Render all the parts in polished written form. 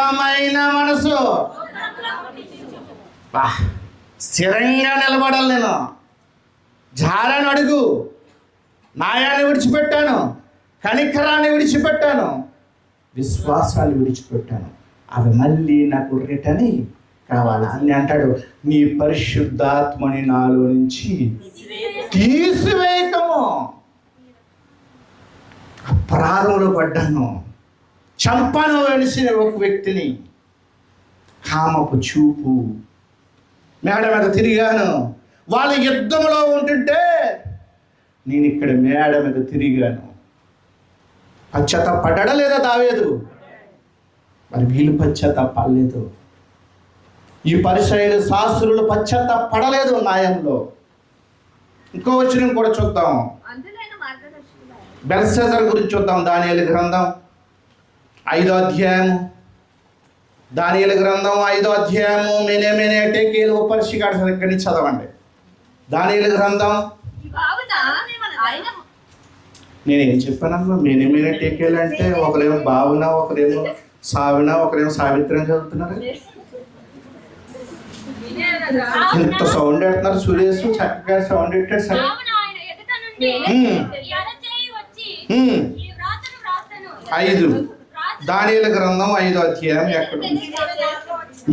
స్థిరమైన మనసు. స్థిరంగా నిలబడాలి. నేను జారాన్ని అడుగు, న్యాయాన్ని విడిచిపెట్టాను, కనికరాన్ని విడిచిపెట్టాను, విశ్వాసాన్ని విడిచిపెట్టాను. అవి మళ్ళీ నాకు రిటర్న్ కావాలి అని అంటాడు. నీ పరిశుద్ధాత్మని నాలో నుంచి తీసివేయటము. అపరాధంలో పడ్డాను, చంపను వెలిసిన ఒక వ్యక్తిని, కామపు చూపు, మేడ మీద తిరిగాను. వాళ్ళ యుద్ధంలో ఉంటుంటే నేను ఇక్కడ మేడ మీద తిరిగాను. పశ్చాత్తాపడ్డా లేదా దావీదు? మరి వీళ్ళు పశ్చాత్తాపడలేదు. ఈ పరిసయ్యులు శాస్త్రులు పశ్చాత్తాపడలేదు న్యాయంలో. ఇంకో వచనం కూడా చూద్దాం. బెల్షస్సర్ గురించి చూద్దాం. దానియేలు గ్రంథం 5వ అధ్యాయము. దానియేలు గ్రంథం 5వ అధ్యాయము. మెనే టెకేలు ఉపరిషిగాడు ఇక్కడి నుంచి చదవండి. దానియేలు గ్రంథం. నేనేం చెప్పానమ్మా? మెనే టెకేలు అంటే ఒకరేమో భావన, ఒకరేమో సావిన, ఒకరేమో సావిత్రి అని చదువుతున్నారు. ఇంత సౌండ్ పెడుతున్నారు. సురేష్ చక్కగా సౌండ్ పెట్టాడు సార్. దానియేలు గ్రంథం 5వ అధ్యాయం ఎక్కడ?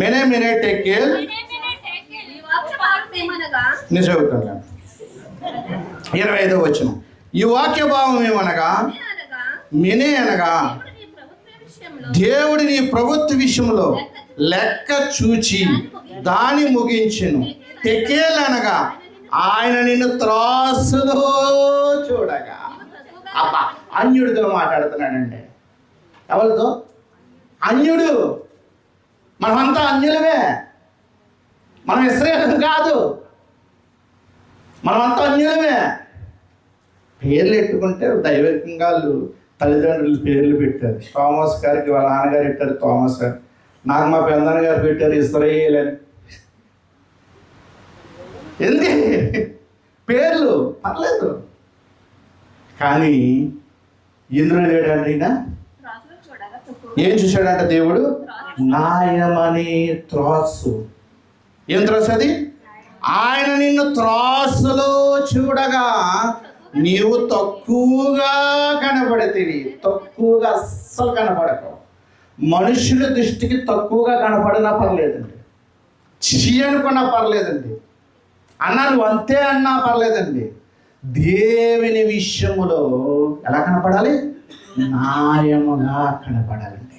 మెనే టెకేల్. నేను చదువుతాను 25వ వచనం. ఈ వాక్య భావం ఏమనగా, మెనే అనగా దేవుడి నీ ప్రభుత్వ విషయంలో లెక్క చూచి దాని ముగించెను. టెకేల్ అనగా ఆయన నిన్ను త్రాసులో చూడగా. అబ్బా, అన్యుడితో మాట్లాడుతున్నాడండి. ఎవరితో? అన్యుడు. మనమంతా అన్యులమే, మనం ఇశ్రాయేలు కాదు, మనమంతా అన్యులమే. పేర్లు ఎట్టుకుంటే దైవికంగా తల్లిదండ్రులు పేర్లు పెట్టారు. థామస్ గారికి వాళ్ళ నాన్నగారు పెట్టారు థామస్ అని, నాకు మా పెద్దన్న గారు పెట్టారు ఇశ్రాయేల్ అని. ఎందుకు పేర్లు పర్లేదు, కానీ ఎందులో లేడండి ఈయన? ఏం చూశాడంట దేవుడు? న్యాయమనే త్రాసు. ఏం త్రాసు అది? ఆయన నిన్ను త్రాసులో చూడగా నీవు తక్కువగా కనపడతీవి. తక్కువగా అస్సలు కనపడకు. మనుషుల దృష్టికి తక్కువగా కనపడినా పర్లేదండి, చీ అనుకున్నా పర్లేదండి, అన్నా నువ్వు అంతే అన్నా పర్లేదండి. దేవుని విషయములో ఎలా కనపడాలి? న్యాయముగా కనపడాలండి.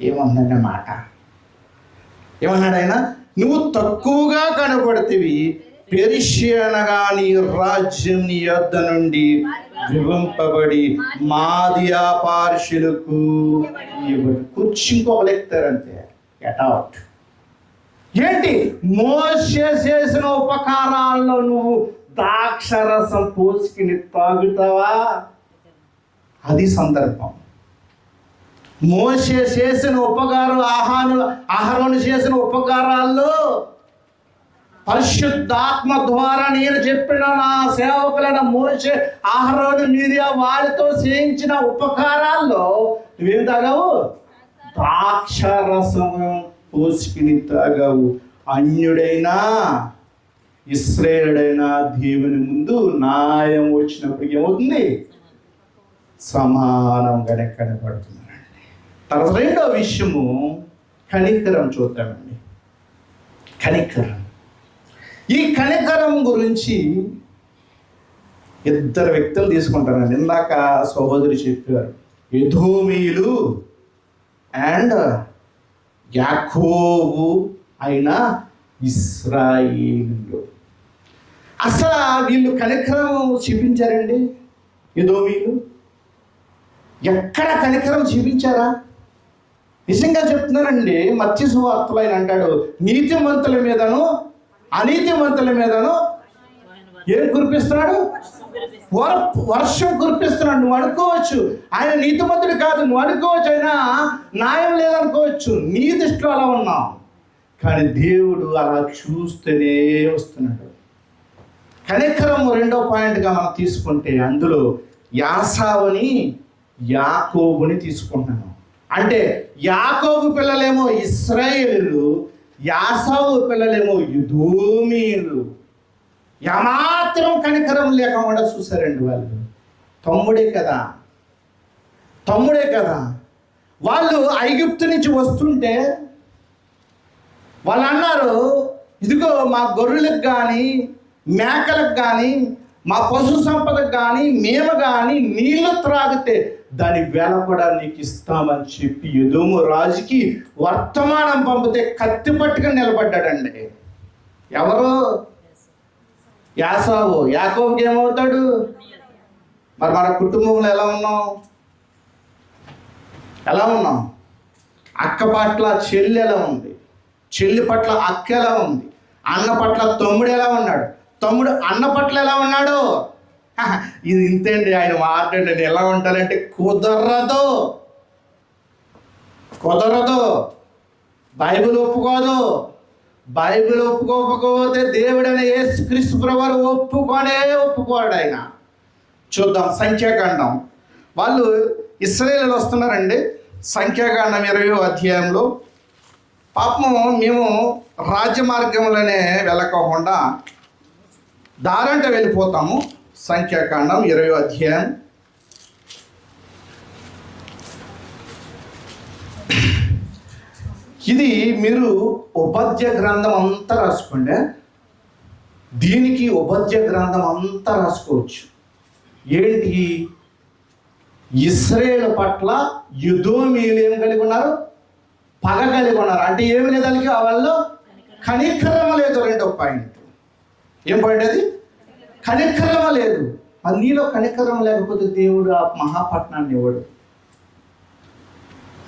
ఏముందండి మాట? ఏమన్నాడు ఆయన? నువ్వు తక్కువగా కనపడతీవి, పెరిషియనగా నీ రాజ్యం నీ యొద్ద నుండి వివంపబడి మాదియా పార్షులకు కూర్చి ఇంకొకరు ఎక్కుతారంతే. Get out. ఏంటి? మోషే చేసిన ఉపకారాల్లో నువ్వు ద్రాక్షరసం పోసుకుని తాగుతావా? అది సందర్భం. మోషే చేసిన ఉపకారం, అహరోను చేసిన ఉపకారాల్లో పరిశుద్ధాత్మ ద్వారా నేను చెప్పిన నా సేవకులైన మోషే, అహరోను, మిరియా వారితో చేయించిన ఉపకారాల్లో నువ్వేం తాగావు? ద్రాక్షరసం పోసుకుని తాగావు. అన్యుడైనా ఇశ్రాయేలుడైనా దేవుని ముందు న్యాయం వచ్చినప్పుడు ఏమవుతుంది? సమానంగానే కనపడుతున్నారండి. తర్వాత రెండో విషయము కనికరం చూద్దామండి. కనికరం. ఈ కనికరం గురించి ఇద్దరు వ్యక్తులు తీసుకుంటారండి. ఇందాక సహోదరి చెప్పారు, ఎదోమీయులు అండ్ యాకోబు అయిన ఇశ్రాయేలు. అసలు వీళ్ళు కనికరం చూపించారండి. ఎదోమీయులు ఎక్కడ కనికరం చూపించారా? నిజంగా చెప్తున్నారండి. మత్తయి సువార్తలో ఆయన అంటాడు, నీతిమంతుల మీదను అనీతిమంతుల మీదను ఏం కురిపిస్తున్నాడు? వర్షం కురిపిస్తున్నాడు. నువ్వు అనుకోవచ్చు ఆయన నీతిమంతుడు కాదు, నువ్వు అనుకోవచ్చు ఆయన న్యాయం లేదనుకోవచ్చు, నీ దృష్టిలో అలా ఉన్నావు, కానీ దేవుడు అలా చూస్తూనే వస్తున్నాడు. కనికరము రెండో పాయింట్గా మనం తీసుకుంటే అందులో యాసావుని యాకోబుని తీసుకుంటున్నాను. అంటే యాకోబు పిల్లలేమో ఇశ్రాయేలీయులు, యాసావు పిల్లలేమో ఎదోమీయులు. ఏమాత్రం కనికరం లేకుండా చూశారండి వాళ్ళు. తమ్ముడే కదా, తమ్ముడే కదా. వాళ్ళు ఐగుప్తు నుంచి వస్తుంటే వాళ్ళు అన్నారు, ఇదిగో మా గొర్రెలకు కానీ మేకలకు కానీ మా పశు సంపదకు కానీ మేము కానీ నీళ్లు త్రాగితే దాని వెల కూడా నీకు ఇస్తామని చెప్పి ఎదోము రాజుకి వర్తమానం పంపితే కత్తి పట్టుకుని నిలబడ్డాడండి. ఎవరు? యాసావు. యాకోబుకి ఏమవుతాడు? మరి మన కుటుంబంలో ఎలా ఉన్నాం? అక్క పట్ల చెల్లి ఎలా ఉంది? చెల్లి పట్ల అక్క ఎలా ఉంది? అన్న పట్ల తమ్ముడు ఎలా ఉన్నాడు? తమ్ముడు అన్న పట్ల ఎలా ఉన్నాడు? ఇది ఇంతేండి ఆయన మాట్లాడి నేను ఎలా ఉంటానంటే కుదరదు. బైబిల్ ఒప్పుకోదు. బైబిల్ ఒప్పుకోకపోతే దేవుడైన యేసుక్రీస్తు ప్రభువు ఒప్పుకోడు ఆయన. చూద్దాం సంఖ్యాకాండం. వాళ్ళు ఇశ్రాయేలీయులు వస్తున్నారండి. సంఖ్యాకాండం 20వ అధ్యాయంలో పాపము మేము రాజ్య మార్గంలోనే వెళ్ళకోకుండా దారంట వెళ్ళిపోతాము. సంఖ్యాకాండం 20వ అధ్యాయం ఇది మీరు ఉపద్య గ్రంథం అంతా రాసుకోండి. దీనికి ఉపద్య గ్రంథం అంతా రాసుకోవచ్చు. ఏంటి? ఇశ్రాయేలు పట్ల ఎదోమీయులు ఏం కలిగి ఉన్నారు? పగ కలిగి ఉన్నారు. అంటే ఏమి లేదు వాళ్ళకి, వాళ్ళు కనికరం లేదు. రెండో పాయింట్. ఏం పాయింట్ అది? కనికరం లేదు. అది నీలో కనికరం లేకపోతే దేవుడు ఆ మహాపట్నాన్ని ఇవ్వడు.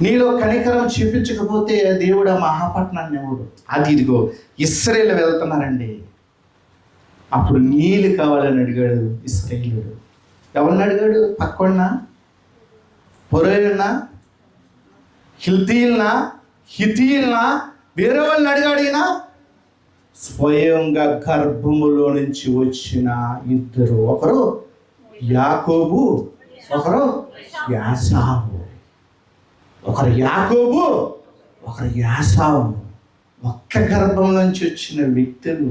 నీలో కనికరం చూపించకపోతే దేవుడు ఆ మహాపట్నాన్ని ఇవ్వడు. అది ఇదిగో ఇశ్రాయేలు వెళ్తున్నారండి. అప్పుడు నీళ్ళు కావాలని అడిగాడు ఇశ్రాయేలుడు. ఎవరిని అడిగాడు? పక్కన్నా, పొరయున్నా, హితీల్నా వేరే వాళ్ళని అడిగాడు. ఈయన స్వయంగా గర్భములో నుంచి వచ్చిన ఇద్దరు, ఒకరు యాకోబు, ఒకరు యాసావు. ఒకరు యాకోబు, ఒకరు యాసావు. ఒక్క గర్భం నుంచి వచ్చిన వ్యక్తులు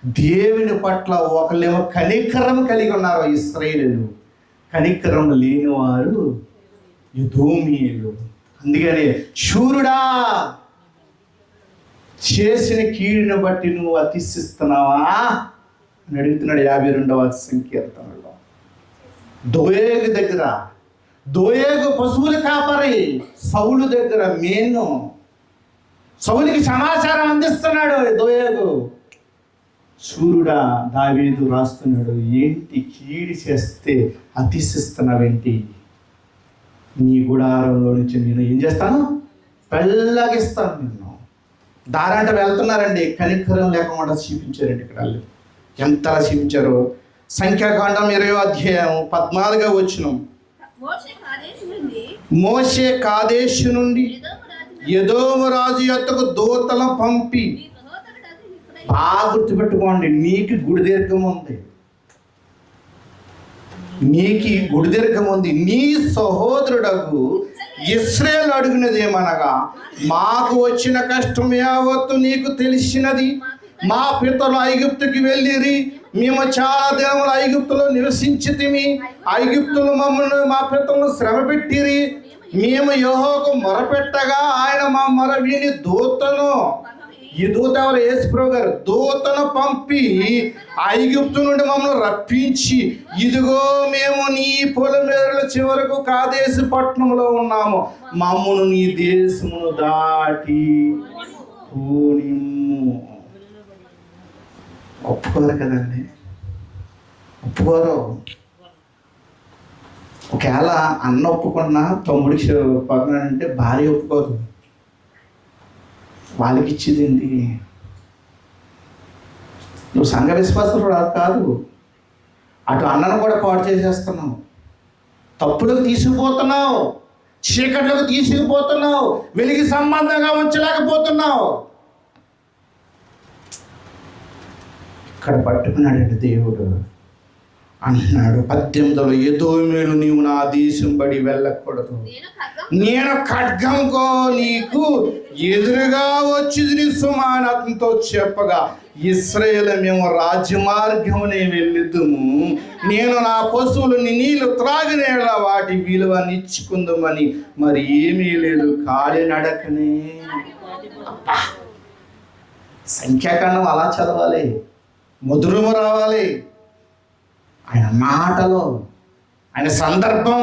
దేవుని పట్ల ఒకళ్ళేమో కనికరం కలిగి ఉన్నారు ఇశ్రాయేలీయులు, కనికరం లేనివారు ఎదోమీయులు. అందుకని శూరుడా, చేసిన కీడుని బట్టి నువ్వు అతిశిస్తున్నావా అని అడుగుతున్నాడు 52వ సంకీర్తనలో. దోయేగు పశువుల కాపరి సౌలు దగ్గర మేను సౌలుకి సమాచారం అందిస్తున్నాడు దోయేగు. సూర్యుడా, దావీదు రాస్తున్నాడు, ఏంటి కీడి చేస్తే అతిశిస్తున్నావేంటి? నీ గుడారంలో నుంచి నేను ఏం చేస్తాను? పెళ్ళగిస్తాను నిన్ను. దారంట వెళ్తున్నారండి, కనికరం లేకుండా చూపించారండి. ఇక్కడ వాళ్ళు ఎంతలా చూపించారో. సంఖ్యాకాండం 20వ అధ్యాయం 14వ వచనం. మోషే కాదేశు నుండి ఎదోము రాజు యొద్దకు దూతలను పంపి, బాగా గుర్తుపెట్టుకోండి, నీకు గుడిదీర్ఘం ఉంది, నీ సహోదరుడకు ఇశ్రాయేలు అడిగినది ఏమనగా, మాకు వచ్చిన కష్టం యావత్తు నీకు తెలిసినది. మా పితరులు ఐగుప్తుకి వెళ్ళిరి, మేము చాలా దినములు ఐగుప్తులో నివసించితిమి. ఐగుప్తులు మమ్మల్ని, మా పితరులను శ్రమ పెట్టిరి. మేము యెహోవాకు మొరపెట్టగా ఆయన మా మొర విని దూతను, ఈ దూత ఎవరు? యేసుప్రభు గారు. దూతను పంపి ఐగుప్తు నుండి మమ్మల్ని రప్పించి, ఇదిగో మేము నీ పొలమేరుల చివరకు కాదేశు పట్టణంలో ఉన్నాము, మమ్మను నీ దేశమును దాటి పోనిమ్ము. ఒప్పుకోరు కదండి, ఒప్పుకోరు. ఒకవేళ అన్న ఒప్పుకున్నా తమ్ముడికి ఒప్పుకున్నాడంటే భార్య ఒప్పుకోదు. వాళ్ళకి ఇచ్చేది ఏంటి? నువ్వు సంఘ విశ్వాసులు కాదు, అటు అన్నను కూడా పాడు చేసేస్తున్నావు, తప్పులకు తీసుకుపోతున్నావు, చీకట్లకు తీసుకుపోతున్నావు, వెలిగి సంబంధంగా ఉంచలేకపోతున్నావు. ఇక్కడ పట్టుకున్నాడండి దేవుడు. అంటున్నాడు 18లో, ఎదోమేలు నీవు నా దేశం బడి వెళ్ళకూడదు, నేను ఖడ్గంకో నీకు ఎదురుగా వచ్చింది సుమానాథంతో చెప్పగా, ఇశ్రాయేలు మేము రాజమార్గమునే వెళ్ళుదుము, నేను నా పశువులని నీళ్లు త్రాగినేళ్ళ వాటి విలువ నిచ్చుకుందామని మరి ఏమీ లేదు, కాలినడకనే. సంఖ్యాకాండం అలా చదవాలి, మధురము రావాలి. ఆయన మాటలో, ఆయన సందర్భం,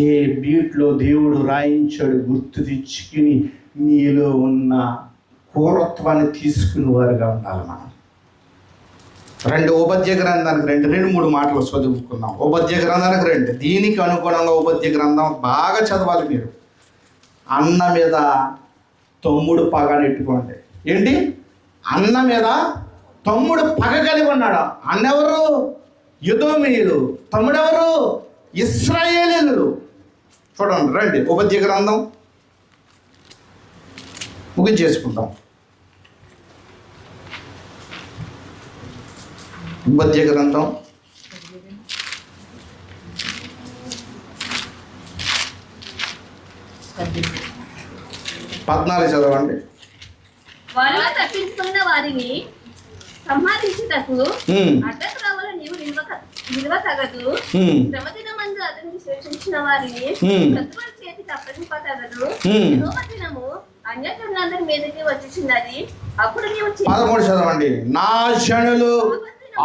ఏ బీట్లో దేవుడు రాయించాడు గుర్తు తెచ్చుకుని నీలో ఉన్న పూర్వత్వాన్ని తీసుకుని వారుగా ఉండాలి. మనం ఉపద్య గ్రంథానికి రెండు మూడు మాటలు చదువుకున్నాం. ఉపద్య గ్రంథానికి రండి. దీనికి అనుగుణంగా ఉపద్య గ్రంథం బాగా చదవాలి మీరు. అన్న మీద తమ్ముడు పగ నెట్టుకోండి. ఏంటి? అన్న మీద తమ్ముడు పగ కలిగి ఉన్నాడు. అన్నెవరు? ఎదోమీయులు. తమ్ముడెవరు? ఇశ్రాయేలీయులు. చూడండి, రండి ఉపద్య గ్రంథం ముగించేసుకుంటాం. ఉపద్య గ్రంథం 14 చదవండి. వారిలో తప్పించుకున్న వారిని సంహారించుటకు అడ్డత్రోవల నీవు నిలువ తగదు. శ్రమదినమందు అతనికి శిక్షించిన వారిని శత్రువుల చేతికి అప్పగింప తగదు. యెహోవా దినము అన్యజనులందరి మీదకి వచ్చుచున్నది. అప్పుడు నీవు 13 చదవండి. నా జనులు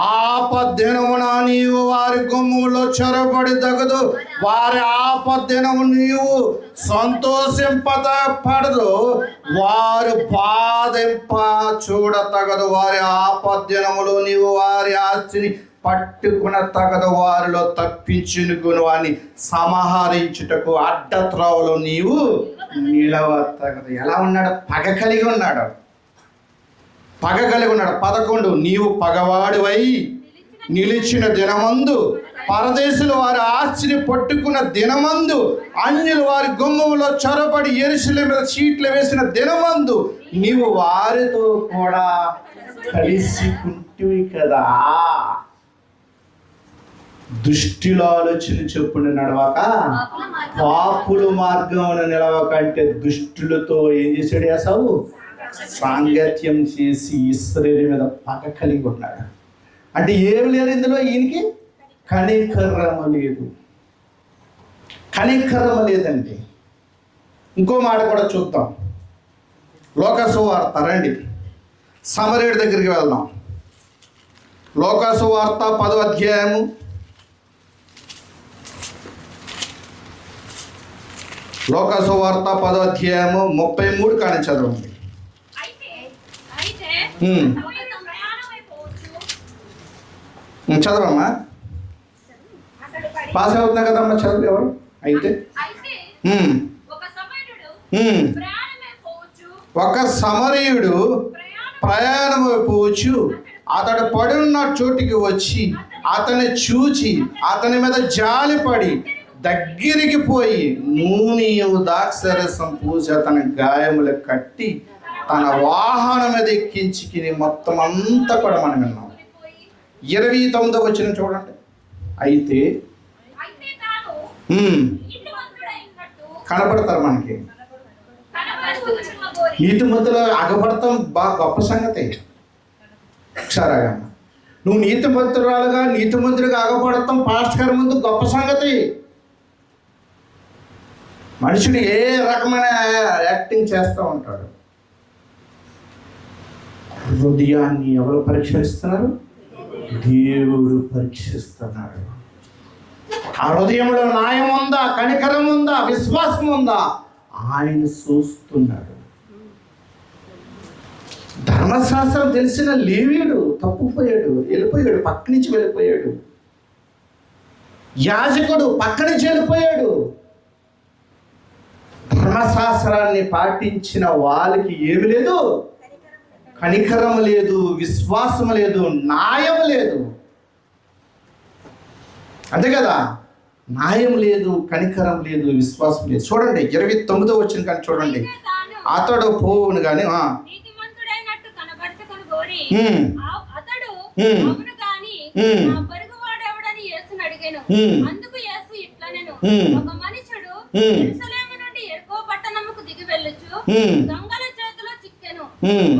ఆపద్దినమున నీవు వారి గుమ్ములో చొరబడి తగదు, వారి ఆపద్దినము నీవు సంతోషింపదపడదు, వారు బాధింప చూడతగదు, వారి ఆపద్దినములో నీవు వారి ఆస్తిని పట్టుకున తగదు, వారిలో తప్పించుకుని వారిని సంహరించుటకు అడ్డత్రోవలో నీవు నిలవ తగదు. ఎలా ఉన్నాడు? పగ కలిగి ఉన్నాడు. 11 నీవు పగవాడివై నిలిచిన దినమందు, పరదేశులు వారి ఆస్తిని పట్టుకున్న దినమందు, అన్యులు వారి గుమ్మములో చొరబడి యెరూషలేము మీద చీట్లు వేసిన దినమందు నీవు వారితో కూడా కలిసి ఉంటివి కదా. దుష్టుల ఆలోచన చొప్పున నడవక పాపుల మార్గమున నిలవక, అంటే దుష్టులతో ఏం చేశాడు ఏసావు? సాంగత్యం చేసి ఇశ్రాయేలు మీద పగ కలిగి ఉన్నాడు. అంటే ఏమి లేదు ఇందులో, ఈయనకి కనికరమ లేదు. కనికరమ లేదండి. ఇంకో మాట కూడా చూద్దాం. లోకసువార్త రండి, సమరయుడి దగ్గరికి వెళ్దాం. లోకసువార్త 10వ అధ్యాయము 33 కానీ చదవండి. చదవమ్మా, పాస్ అవుతున్నా కదమ్మా, చదువు. ఎవరు? అయితే ఒక సమరయుడు ప్రయాణము పోవచ్చు, అతడు పడున్న చోటికి వచ్చి అతన్ని చూచి అతని మీద జాలిపడి దగ్గరికి పోయి నూనె ద్రాక్షారసం పూసి అతని గాయములు కట్టి తన వాహనం మీద ఎక్కించుకుని, మొత్తం అంతా కూడా మనం విన్నాం. 29వ వచనం చూడండి. అయితే కనపడతారు మనకి. నీతిమంతులు అగపడతాం బాగా గొప్ప సంగతి. సరేగా, నువ్వు నీతిమంతుడిగా అగపడతాం పాస్టర్ గారి ముందు గొప్ప సంగతి. మనుషుడు ఏ రకమైన యాక్టింగ్ చేస్తూ ఉంటాడు. హృదయాన్ని ఎవరు పరీక్షిస్తున్నారు? దేవుడు పరీక్షిస్తున్నాడు. ఆ హృదయంలో న్యాయం ఉందా, కనికరం ఉందా, విశ్వాసం ఉందా, ఆయన చూస్తున్నాడు. ధర్మశాస్త్రం తెలిసిన లేవీయుడు తప్పుపోయాడు, వెళ్ళిపోయాడు, పక్క నుంచి వెళ్ళిపోయాడు. యాజకుడు పక్క నుంచి వెళ్ళిపోయాడు. ధర్మశాస్త్రాన్ని పాటించిన వాళ్ళకి ఏమి లేదు? కనికరం లేదు, విశ్వాసం లేదు, న్యాయం లేదు. అంతే కదా, న్యాయం లేదు, కనికరం లేదు, విశ్వాసం లేదు. చూడండి 29వ వచనం కానీ చూడండి. అతడు పోవును కానీ పొరుగువాడు ఎవడని యేసుని అడిగాను. అందుకు యేసు ఇట్లా నేను ఒక మనుషుడు యెరూషలేము నుండి యెరికో పట్టణముకు దిగి వెళ్ళుచు దొంగల చేతిలో చిక్కెను.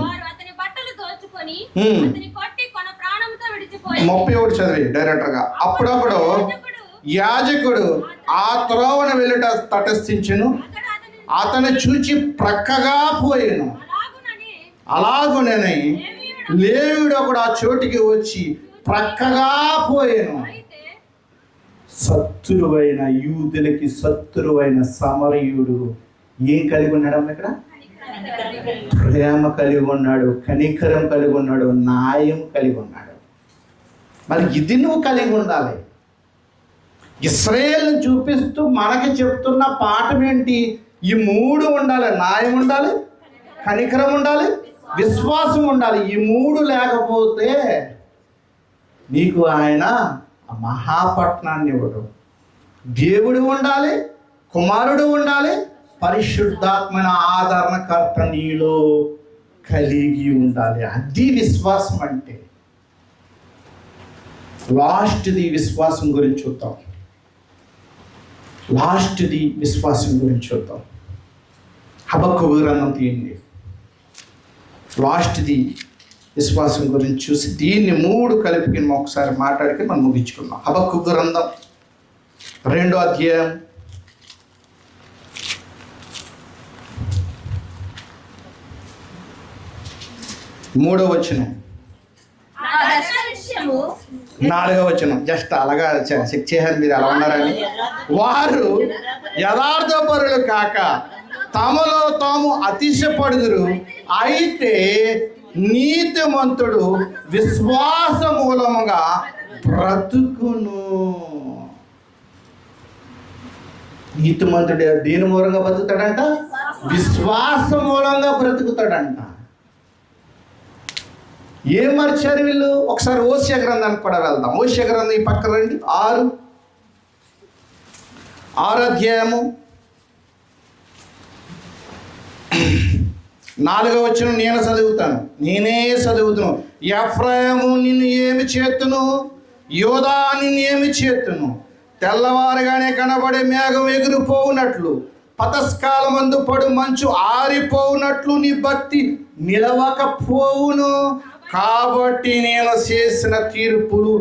వారు అతని బట్టలు దోచుకొని అతని కొట్టి కొన ప్రాణంతో విడిచిపోయారు. 31 చదివి డైరెక్టర్ గా. అప్పుడప్పుడు యాజకుడు ఆ త్రోవను వెళ్ళుట తటస్థించెను. అతను చూచి ప్రక్కగా పోయాను. అలాగునని లేవీయుడు ఒకడు ఆ చోటికి వచ్చి ప్రక్కగా పోయాను. శత్రువైన యూదులకి శత్రువైన సమరయుడు ఏం కలిగి ఉన్నాడు అమ్మ? ఇక్కడ ప్రేమ కలిగి ఉన్నాడు, కనికరం కలిగి ఉన్నాడు, న్యాయం కలిగి ఉన్నాడు. మరి ఇది నువ్వు కలిగి ఉండాలి. ఇశ్రాయేలును చూపిస్తూ మనకి చెప్తున్న పాఠం ఏంటి? ఈ 3 ఉండాలి. న్యాయం ఉండాలి, కనికరం ఉండాలి, విశ్వాసం ఉండాలి. ఈ 3 లేకపోతే నీకు ఆయన ఆ మహాపట్నాన్ని ఇవ్వడు. దేవుడు ఉండాలి, కుమారుడు ఉండాలి, పరిశుద్ధాత్మైన ఆదరణకర్త నీలో కలిగి ఉండాలి. అది విశ్వాసం అంటే. లాస్ట్ది విశ్వాసం గురించి చూద్దాం. హబక్కూకు గ్రంథం తీయండి. లాస్ట్ది విశ్వాసం గురించి చూసి దీన్ని 3 కలిపి ఒకసారి మాట్లాడితే మనం ముగించుకున్నాం. హబక్కూకు గ్రంథం 2వ అధ్యాయం 3వ వచనం, 4వ వచనం. జస్ట్ అలాగా చెక్ చేయాలి మీరు అలా ఉన్నారని. వారు యథార్థపరులు కాక తమలో తాము అతిశయపడుదురు. అయితే నీతిమంతుడు విశ్వాస మూలముగా బ్రతుకును. నీతిమంతుడు దేని మూలంగా బ్రతుకుతాడంట? విశ్వాస మూలంగా బ్రతుకుతాడంట. ఏం మర్చారు వీళ్ళు? ఒకసారి ఓషియా గ్రంథానికి కూడా వెళ్దాం. ఓషియా గ్రంథం ఈ పక్కన రండి. 6వ అధ్యాయము 4వ వచనం నేనే చదువుతాను. ఎఫ్రాయిము నిన్ను ఏమి చేతును, యోధా నిన్ను ఏమి చేతును? తెల్లవారుగానే కనబడే మేఘం ఎగిరిపోవునట్లు, పతస్కాలమందు పడు మంచు ఆరిపోవునట్లు నీ భక్తి నిలవకపోవును. కాబట్టి నేను చేసిన తీర్పులు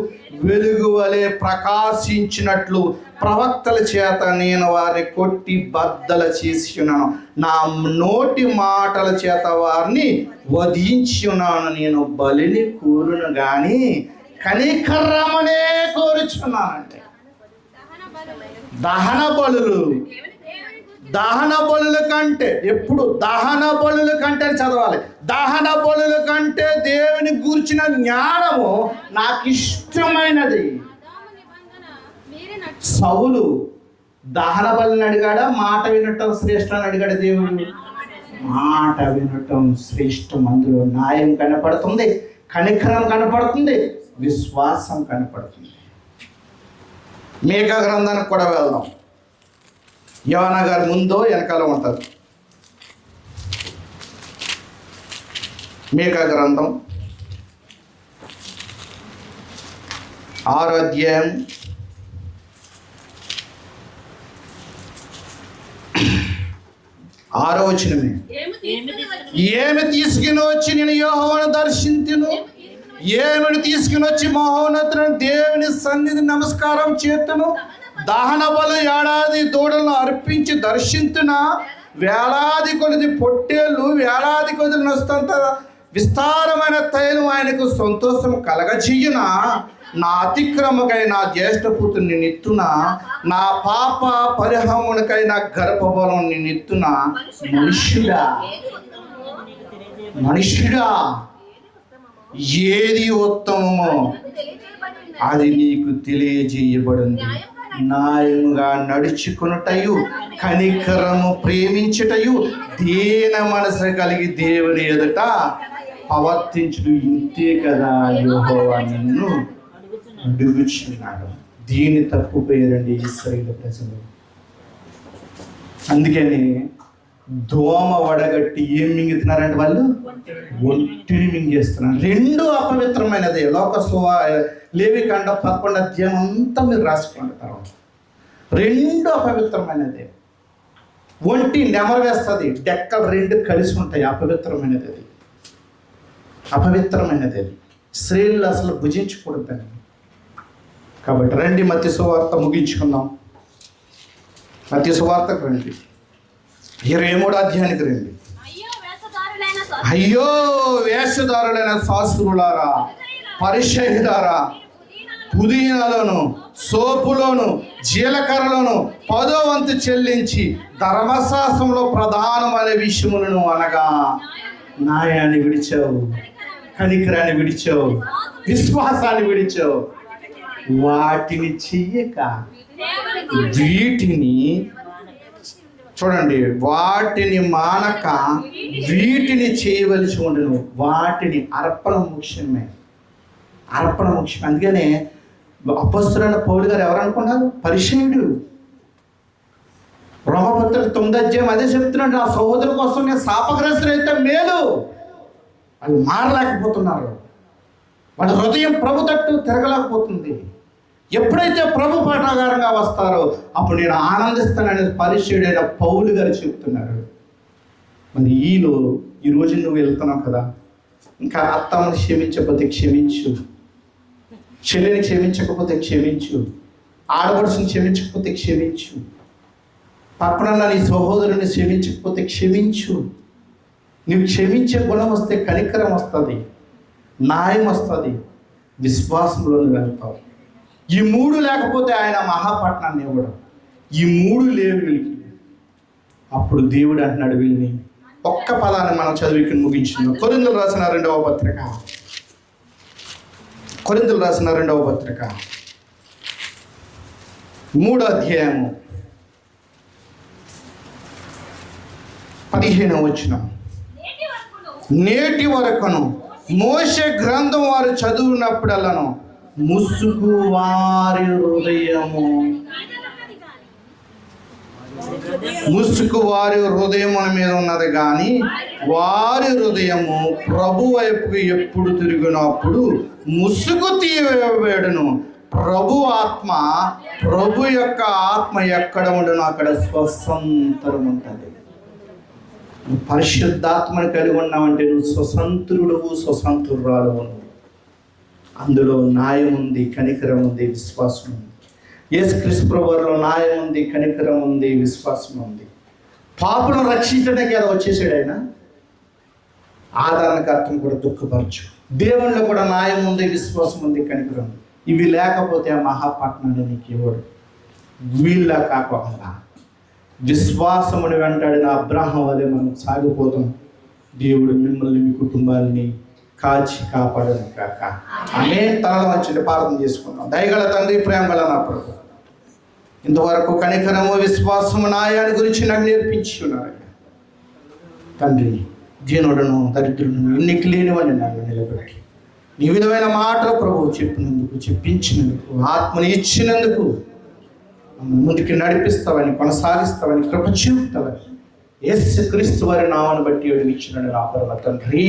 వెలుగు వలె ప్రకాశించినట్లు ప్రవక్తల చేత నేను వారిని కొట్టి బద్దల చేసి ఉన్నాను. నా నోటి మాటల చేత వారిని వధించి ఉన్నాను. నేను బలిని కోరును గాని కనికరమనే కోరుచున్నానంటే. దహన బలుల కంటే ఎప్పుడు దహన బలుల కంటే అని చదవాలి. దహన బలుల కంటే దేవుని గూర్చిన జ్ఞానము నాకు ఇష్టమైనది. సౌలు దహన బలిని అడిగాడా, మాట వినటం శ్రేష్టం అని అడిగాడు? దేవుడు మాట వినటం శ్రేష్టం. అందులో న్యాయం కనపడుతుంది, కనికరం కనపడుతుంది, విశ్వాసం కనపడుతుంది. మీకా గ్రంథానికి కూడా వెళ్దాం. యోనా గారు ముందో వెనకాల ఉంటారు. మీకా గ్రంథం 6వ అధ్యాయం 6వ వచనమే. ఏమి తీసుకుని వచ్చి నేను యెహోవాను దర్శింతును, ఏమిని తీసుకుని వచ్చి మహోన్నతుని దేవుని సన్నిధి నమస్కారం చేతును. దహన బలు ఏడాది దూడలను అర్పించి దర్శించున. వేలాది కొలది పొట్టేళ్ళు, వేలాది కొలది నొస్తంత విస్తారమైన తైలం ఆయనకు సంతోషం కలగజేయున. నా అతిక్రమకై నా జ్యేష్ఠపుత్రుని నిత్తున, నా పాప పరిహమునికై నా గర్భబలం నిత్తున. మనుష్యుడా ఏది ఉత్తమమో అది నీకు తెలియజేయబడింది. న్యాయముగా నడుచుకున్నటయు, కనికరము ప్రేమించుటయు, దీన మనసు కలిగి దేవుని ఎదుట ప్రవర్తించుడు. ఇంతే కదా యెహోవా నిన్ను అడుగుచున్నాడు. దీని తప్పు పేరండి ఇశ్రాయేలు ప్రజలు. అందుకని దోమ వడగట్టి ఏం మింగుతున్నారంటే వాళ్ళు ఒంటిని మింగేస్తున్నారు. రెండు అపవిత్రమైనదే. లేవికాండ 11 అధ్యాయం అంతా మీరు రాసుకోండి. తర్వాత రెండు అపవిత్రమైనదే. ఒంటి నెమరు వేస్తుంది, డెక్కలు రెండు కలిసి ఉంటాయి. అపవిత్రమైనది అది, అపవిత్రమైనది అది. స్త్రీలు అసలు భుజించకూడదని. కాబట్టి రండి మత్తయి సువార్త ముగించుకుందాం. మత్తయి సువార్తకు రండి, 23వ అధ్యాయానికి రండి. అయ్యో వేషధారులైన శాస్త్రులారా, పరిసయ్యులారా, పుదీనాలోను సోపులోను జీలకర్రలోను 10వ వంతు చెల్లించి ధర్మశాస్త్రంలో ప్రధానమైన విషయములను అనగా న్యాయాన్ని విడిచావు, కనికరాన్ని విడిచావు, విశ్వాసాన్ని విడిచావు. వాటిని చెయ్యక వీటిని, చూడండి, వాటిని మానక వీటిని చేయవలసి ఉండను. వాటిని అర్పణ ముఖ్యమే, అర్పణ ముఖ్యం. అందుకనే అపొస్తలుడైన పౌలు గారు ఎవరు అనుకున్నారు? పరిసయ్యుడు. రోమపత్రిక 9వ అధ్యాయం అదే చెప్తున్నాడు. నా సహోదరు కోసం నేను శాపగ్రస్తులైతే మేలు. వాళ్ళు మారలేకపోతున్నారు. వాళ్ళ హృదయం ప్రభు తట్టు తిరగలేకపోతుంది. ఎప్పుడైతే ప్రభు పాఠాగారంగా వస్తారో అప్పుడు నేను ఆనందిస్తానని పరిసయ్యుడైన పౌలు గారు చెప్తున్నారు. మరి ఈరోజు నువ్వు వెళ్తున్నావు కదా, ఇంకా అత్తమ్మని క్షమించకపోతే క్షమించు, చెల్లిని క్షమించకపోతే క్షమించు, ఆడపడుచుని క్షమించకపోతే క్షమించు, పక్కన నీ సహోదరుని క్షమించకపోతే క్షమించు. నువ్వు క్షమించే గుణం వస్తే కనికరం వస్తుంది, న్యాయం వస్తుంది, విశ్వాసంలో వెళ్తావు. ఈ 3 లేకపోతే ఆయన మహాపట్నాన్ని ఇవ్వడం. ఈ 3 లేవు వీళ్ళకి. అప్పుడు దేవుడు అంటున్నాడు వీళ్ళని. ఒక్క పదాన్ని మనం చదివికి ముగించున్నాం. కొరింథీయులకు రాసిన 2వ పత్రిక, కొరింథీయులకు రాసిన 2వ పత్రిక 3వ అధ్యాయము 15వ వచనం. నేటి వరకును మోషే గ్రంథం వారు చదువునప్పుడల్లను ముసుగు వారి హృదయము, ముసుగు వారి హృదయముల మీద ఉన్నది కానీ వారి హృదయము ప్రభు వైపుకి ఎప్పుడు తిరిగినప్పుడు ముసుగు తీయవేడును. ప్రభు యొక్క ఆత్మ ఎక్కడ ఉండను అక్కడ స్వతంత్రం ఉంటుంది. పరిశుద్ధాత్మని కలిగి ఉన్నావంటే నువ్వు స్వతంత్రుడువు, స్వతంత్రురాలు. అందులో న్యాయం ఉంది, కనికరం ఉంది, విశ్వాసం ఉంది. యేసుక్రీస్తు ప్రభువులో న్యాయం ఉంది, కనికరం ఉంది, విశ్వాసం ఉంది. పాపులను రక్షించడానికి అది వచ్చేసాడు ఆయన. ఆదరణకర్తను కూడా దుఃఖపరచు. దేవుళ్ళలో కూడా న్యాయం ఉంది, విశ్వాసం ఉంది, కనికరం ఉంది. ఇవి లేకపోతే ఆ మహాపట్నాన్ని నీకు ఇవ్వడు. వీళ్ళ కాకుండా విశ్వాసముని వెంటాడిన అబ్రాహాం వలె మనం సాగిపోతాం. దేవుడు మిమ్మల్ని, మీ కుటుంబాన్ని కాచి కాపాడను కాక. అనే తలలు వంచి ప్రార్థన చేసుకున్నాం. దయగల తండ్రి, ప్రేమగల నా ప్రభు, ఇంతవరకు కనికరము, విశ్వాసము, న్యాయాన్ని గురించి నాకు నేర్పించి ఉన్నారు తండ్రి. దీనుడను, దరిద్రులను, ఎన్నిక లేనివని నన్ను నిలబెట్టి నీ విధమైన మాటలు ప్రభువు చెప్పినందుకు, చెప్పించినందుకు, ఆత్మని ఇచ్చినందుకు ముందుకు నడిపిస్తావని, కొనసాగిస్తావని, కృప చూపుతావని యేసుక్రీస్తు వారి నామమును బట్టి ఇచ్చిన నా పరమ తండ్రి.